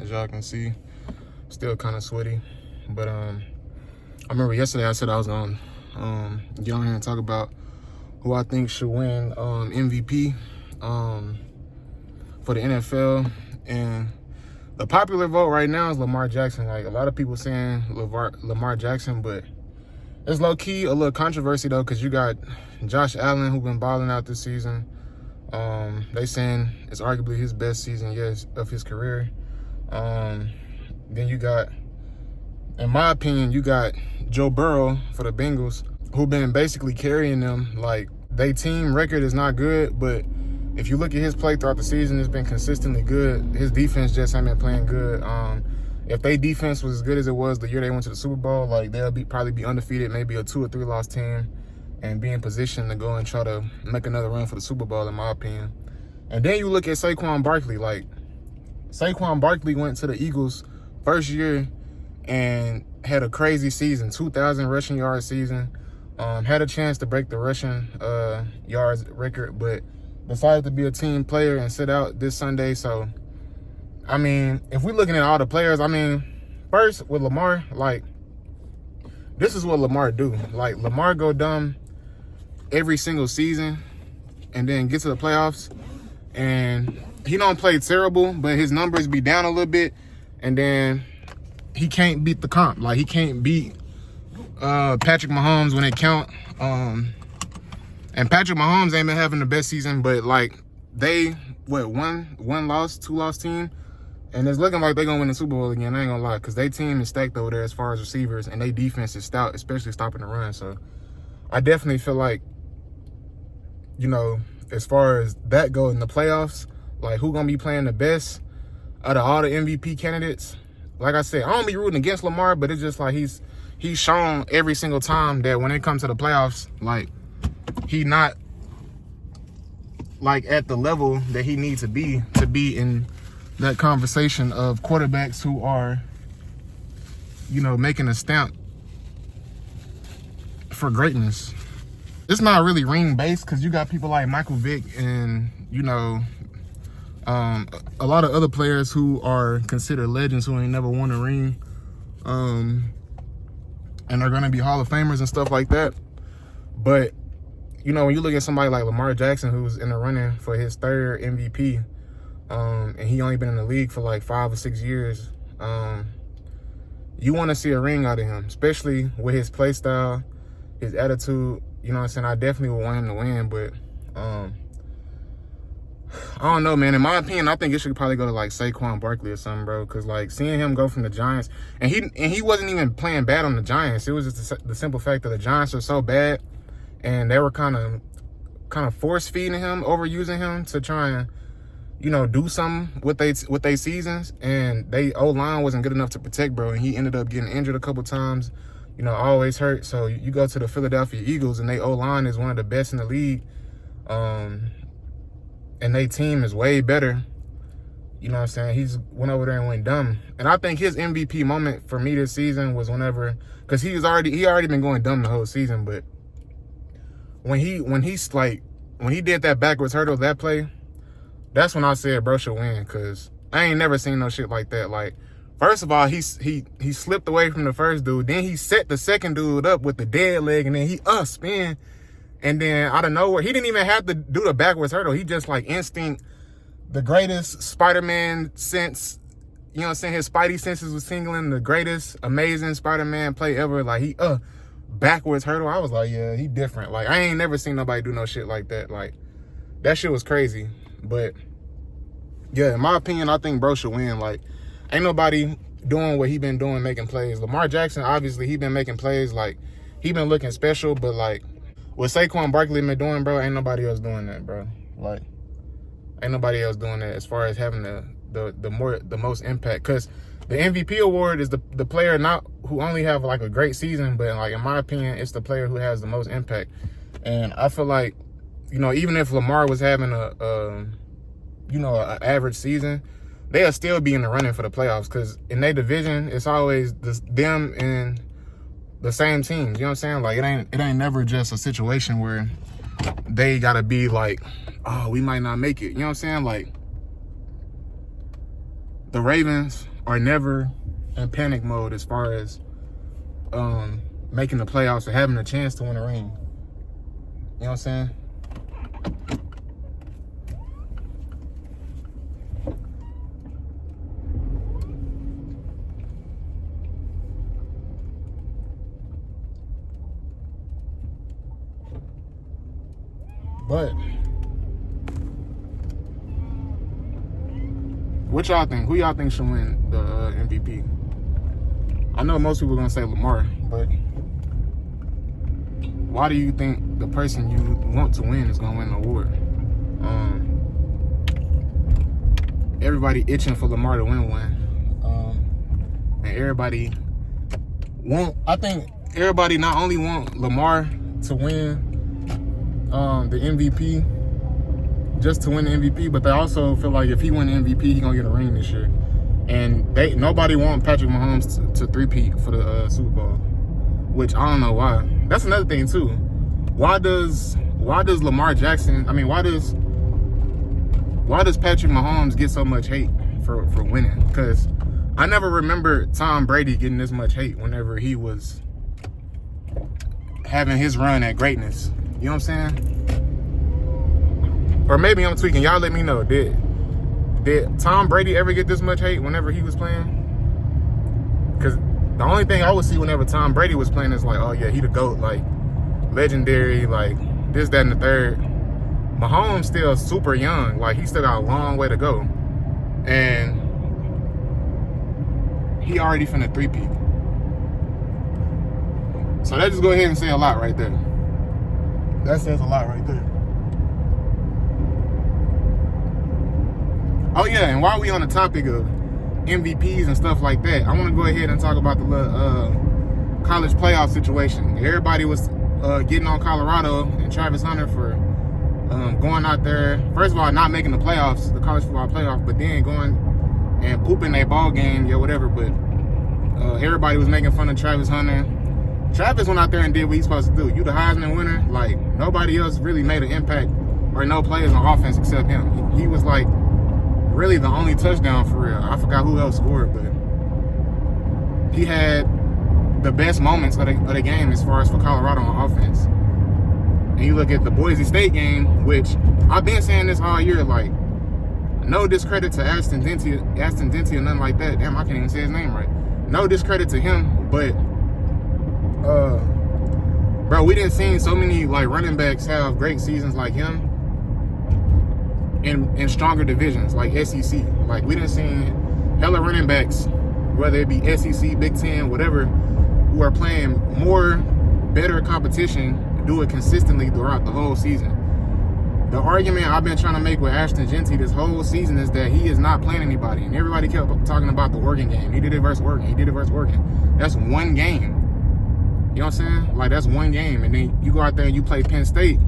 as y'all can see. Still kind of sweaty. But I remember yesterday I said I was going to get on here and talk about who I think should win MVP for the NFL. And the popular vote right now is Lamar Jackson. Like, a lot of people saying Lamar Jackson, but it's low-key a little controversy, though, because you got Josh Allen, who been balling out this season. They saying it's arguably his best season yet of his career. Then you got, in my opinion, you got Joe Burrow for the Bengals, who been basically carrying them. Like, their team record is not good, but if you look at his play throughout the season, it's been consistently good. His defense just ain't been playing good. If their defense was as good as it was the year they went to the Super Bowl, like, they'll probably be undefeated, maybe a 2 or 3 loss team, and be in position to go and try to make another run for the Super Bowl, in my opinion. And then you look at Saquon Barkley. Like, Saquon Barkley went to the Eagles first year and had a crazy season, 2,000 rushing yard season. Had a chance to break the rushing yards record, but decided to be a team player and sit out this Sunday. So, I mean, if we're looking at all the players, I mean, first with Lamar, like, this is what Lamar do. Like, Lamar go dumb every single season and then get to the playoffs, and he don't play terrible, but his numbers be down a little bit, and then he can't beat the comp. Like, he can't beat Patrick Mahomes when it count. And Patrick Mahomes ain't been having the best season, but, like, they, one loss, 2 loss team, and it's looking like they're going to win the Super Bowl again. I ain't going to lie, because their team is stacked over there as far as receivers, and their defense is stout, especially stopping the run. So I definitely feel like, you know, as far as that goes in the playoffs, like, who going to be playing the best out of all the MVP candidates? Like I said, I don't be rooting against Lamar, but it's just like he's shown every single time that when it comes to the playoffs, like, he not, like, at the level that he needs to be in that conversation of quarterbacks who are, you know, making a stamp for greatness. It's not really ring-based because you got people like Michael Vick and, you know, a lot of other players who are considered legends who ain't never won a ring, and are going to be Hall of Famers and stuff like that. But, you know, when you look at somebody like Lamar Jackson, who's in the running for his 3rd MVP, and he only been in the league for like 5 or 6 years, you want to see a ring out of him, especially with his play style, his attitude. You know what I'm saying? I definitely would want him to win, but I don't know, man. In my opinion, I think it should probably go to, like, Saquon Barkley or something, bro. Because, like, seeing him go from the Giants, and he wasn't even playing bad on the Giants. It was just the simple fact that the Giants are so bad, and they were kind of force feeding him, overusing him to try and, you know, do something with they seasons. And they O-line wasn't good enough to protect, bro. And he ended up getting injured a couple times. You know, always hurt. So you go to the Philadelphia Eagles, and they O-line is one of the best in the league. And their team is way better. You know what I'm saying? He's went over there and went dumb. And I think his MVP moment for me this season was whenever, because he already been going dumb the whole season, but when he did that backwards hurdle, that play, that's when I said bro should win, because I ain't never seen no shit like that. Like, first of all, he slipped away from the first dude, then he set the second dude up with the dead leg, and then he spin. And then out of nowhere, he didn't even have to do the backwards hurdle. He just, like, instinct, the greatest Spider-Man sense, you know what I'm saying? His Spidey senses was tingling, the greatest, amazing Spider-Man play ever. Like, he, backwards hurdle. I was like, yeah, he different. Like, I ain't never seen nobody do no shit like that. Like, that shit was crazy. But, yeah, in my opinion, I think bro should win. Like, ain't nobody doing what he been doing, making plays. Lamar Jackson, obviously, he been making plays. Like, he been looking special, but, like, what Saquon Barkley been doing, bro, ain't nobody else doing that, bro. Like, ain't nobody else doing that as far as having the most impact. Because the MVP award is the player not who only have, like, a great season, but, like, in my opinion, it's the player who has the most impact. And I feel like, you know, even if Lamar was having an average season, they'll still be in the running for the playoffs, because in their division, it's always them and the same teams. You know what I'm saying? Like, it ain't never just a situation where they gotta be like, oh, we might not make it. You know what I'm saying? Like, the Ravens are never in panic mode as far as making the playoffs or having a chance to win a ring. You know what I'm saying? But what y'all think? Who y'all think should win the MVP? I know most people are gonna say Lamar, but why do you think the person you want to win is gonna win the award? Everybody itching for Lamar to win one, and everybody I think everybody not only want Lamar to win the MVP, just to win the MVP, but they also feel like if he win the MVP, he gonna get a ring this year. And nobody want Patrick Mahomes to three-peat for the Super Bowl, which I don't know why. That's another thing too. Why does Lamar Jackson? I mean, why does Patrick Mahomes get so much hate for winning? Because I never remember Tom Brady getting this much hate whenever he was having his run at greatness. You know what I'm saying? Or maybe I'm tweaking. Y'all let me know. Did Tom Brady ever get this much hate whenever he was playing? Because the only thing I would see whenever Tom Brady was playing is like, oh yeah, he the GOAT, like legendary, like this, that, and the third. Mahomes still super young. Like he still got a long way to go. And he already finna three-peat. So that just go ahead and say a lot right there. That says a lot right there. Oh yeah, and while we on the topic of MVPs and stuff like that, I want to go ahead and talk about the college playoff situation. Everybody was getting on Colorado and Travis Hunter for going out there. First of all, not making the playoffs, the college football playoff, but then going and pooping their ball game, yeah, whatever. But everybody was making fun of Travis Hunter. Travis went out there and did what he's supposed to do. You the Heisman winner. Like, nobody else really made an impact, or no players on offense except him. He was like really the only touchdown for real. I forgot who else scored, but he had the best moments of the game as far as for Colorado on offense. And you look at the Boise State game, which I've been saying this all year, like, no discredit to Ashton Denty or nothing like that. Damn, I can't even say his name right. No discredit to him, but bro, we didn't see so many like running backs have great seasons like him in stronger divisions like SEC. Like we didn't see hella running backs, whether it be SEC, Big Ten, whatever, who are playing more better competition, do it consistently throughout the whole season. The argument I've been trying to make with Ashton Denty this whole season is that he is not playing anybody. And everybody kept talking about the Oregon game. He did it versus Oregon. He did it versus Oregon. That's one game. You know what I'm saying? Like, that's one game. And then you go out there and you play Penn State,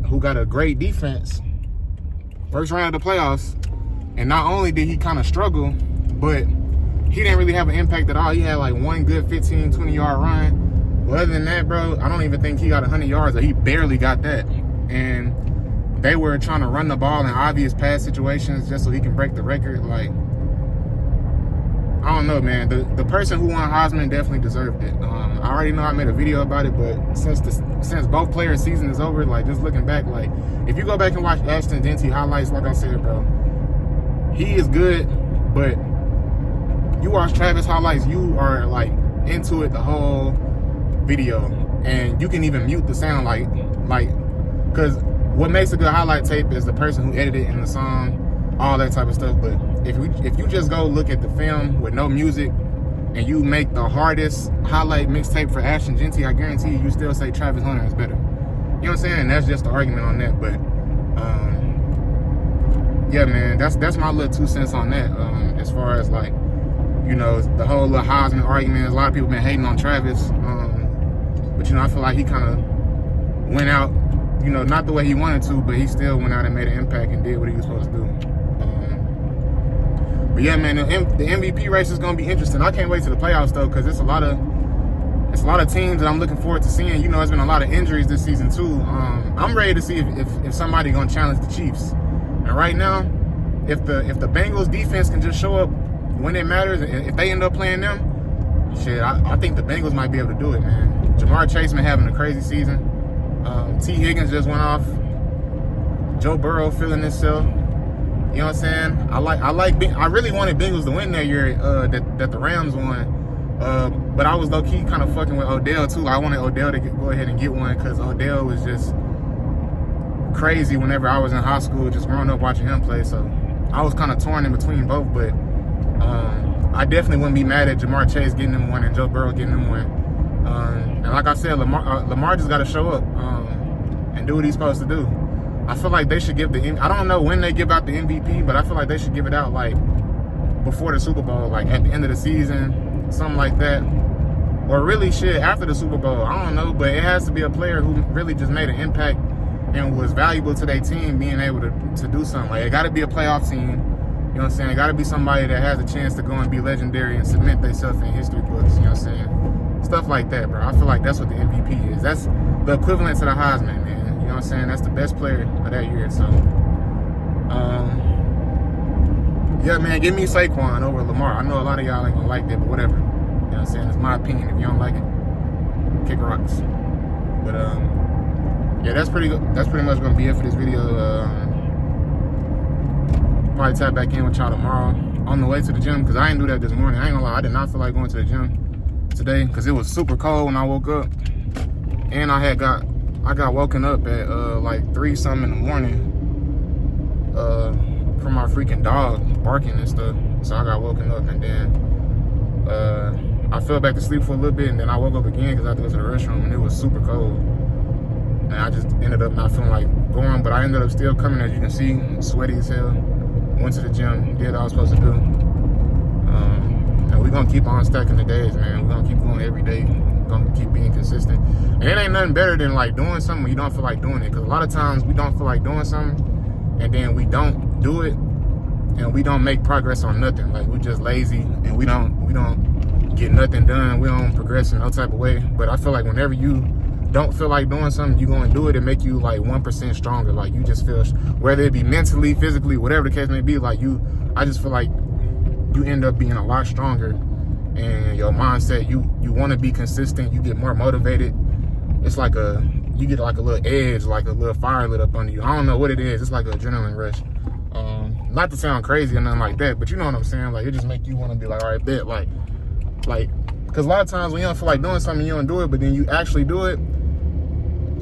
who got a great defense, first round of the playoffs. And not only did he kind of struggle, but he didn't really have an impact at all. He had like one good 15, 20-yard run. But other than that, bro, I don't even think he got 100 yards, or he barely got that. And they were trying to run the ball in obvious pass situations just so he can break the record. Like, I don't know, man. The person who won Heisman definitely deserved it. I already know I made a video about it, but since both players' season is over, like, just looking back, like, if you go back and watch Ashton Denty highlights, like I said, bro, he is good, but you watch Travis highlights, you are, like, into it the whole video, and you can even mute the sound, like, because what makes a good highlight tape is the person who edited it in the song, all that type of stuff. But if you just go look at the film with no music and you make the hardest highlight mixtape for Ashton Denty, I guarantee you still say Travis Hunter is better. You know what I'm saying? And that's just the argument on that. But yeah, man, that's my little 2 cents on that. As far as, like, you know, the whole little Heisman argument, a lot of people been hating on Travis. But, you know, I feel like he kind of went out, you know, not the way he wanted to, but he still went out and made an impact and did what he was supposed to do. But yeah, man, the MVP race is gonna be interesting. I can't wait to the playoffs though, because it's a lot of teams that I'm looking forward to seeing. You know, there's been a lot of injuries this season too. I'm ready to see if somebody gonna challenge the Chiefs. And right now, if the Bengals defense can just show up when it matters, and if they end up playing them, shit, I think the Bengals might be able to do it, man. Jamar Chase been having a crazy season. T. Higgins just went off. Joe Burrow feeling himself. You know what I'm saying? I really wanted Bengals to win that year that the Rams won. But I was low-key kind of fucking with Odell, too. I wanted Odell to go ahead and get one because Odell was just crazy whenever I was in high school, just growing up watching him play. So I was kind of torn in between both, but I definitely wouldn't be mad at Jamar Chase getting him one and Joe Burrow getting him one. And like I said, Lamar just got to show up and do what he's supposed to do. I feel like they should give I don't know when they give out the MVP, but I feel like they should give it out like before the Super Bowl, like at the end of the season, something like that. Or really shit after the Super Bowl. I don't know, but it has to be a player who really just made an impact and was valuable to their team being able to do something. Like, it got to be a playoff team. You know what I'm saying? It got to be somebody that has a chance to go and be legendary and cement themselves in history books. You know what I'm saying? Stuff like that, bro. I feel like that's what the MVP is. That's the equivalent to the Heisman, man. You know what I'm saying? That's the best player of that year. So, yeah, man, give me Saquon over Lamar. I know a lot of y'all ain't gonna like that, but whatever. You know what I'm saying? It's my opinion. If you don't like it, kick rocks. But, yeah, that's pretty much gonna be it for this video. Probably tap back in with y'all tomorrow on the way to the gym, because I didn't do that this morning. I ain't gonna lie, I did not feel like going to the gym today because it was super cold when I woke up. And I got woken up at like 3 something in the morning from my freaking dog barking and stuff. So I got woken up, and then I fell back to sleep for a little bit, and then I woke up again because I had to go to the restroom, and it was super cold. And I just ended up not feeling like going, but I ended up still coming, as you can see, sweaty as hell. Went to the gym, did what I was supposed to do. And we're gonna keep on stacking the days, man. We're gonna keep going every day. We're gonna keep being consistent. And it ain't nothing better than like doing something when you don't feel like doing it. Because a lot of times we don't feel like doing something, and then we don't do it, and we don't make progress on nothing. Like, we're just lazy, and we don't get nothing done. We don't progress in no type of way. But I feel like whenever you don't feel like doing something, you go and do it and make you like 1% stronger. Like, you just feel, whether it be mentally, physically, whatever the case may be, like I just feel like you end up being a lot stronger, and your mindset, you want to be consistent, you get more motivated. It's like you get like a little edge, like a little fire lit up under you. I don't know what it is. It's like an adrenaline rush. Not to sound crazy or nothing like that, but you know what I'm saying? Like, it just make you want to be like, all right, bet, like, because a lot of times when you don't feel like doing something, you don't do it, but then you actually do it,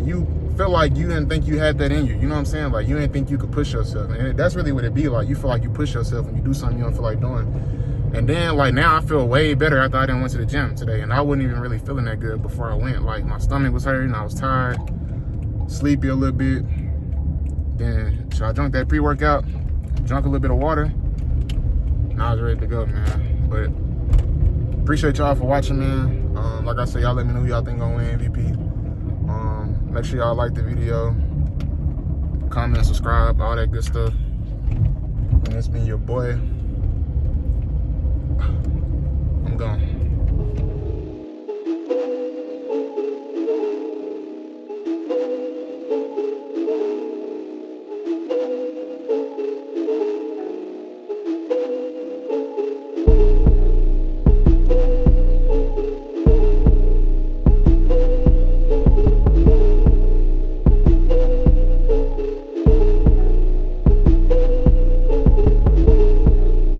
you feel like you didn't think you had that in you. You know what I'm saying? Like, you didn't think you could push yourself. And that's really what it be like. You feel like you push yourself when you do something you don't feel like doing. And then, like, now I feel way better after I done went to the gym today. And I wasn't even really feeling that good before I went. Like, my stomach was hurting. I was tired, sleepy a little bit. Then, so I drank that pre-workout, drank a little bit of water, and I was ready to go, man. But appreciate y'all for watching, man. Like I said, y'all let me know who y'all think gonna win MVP. Make sure y'all like the video, comment, subscribe, all that good stuff. And it's been your boy,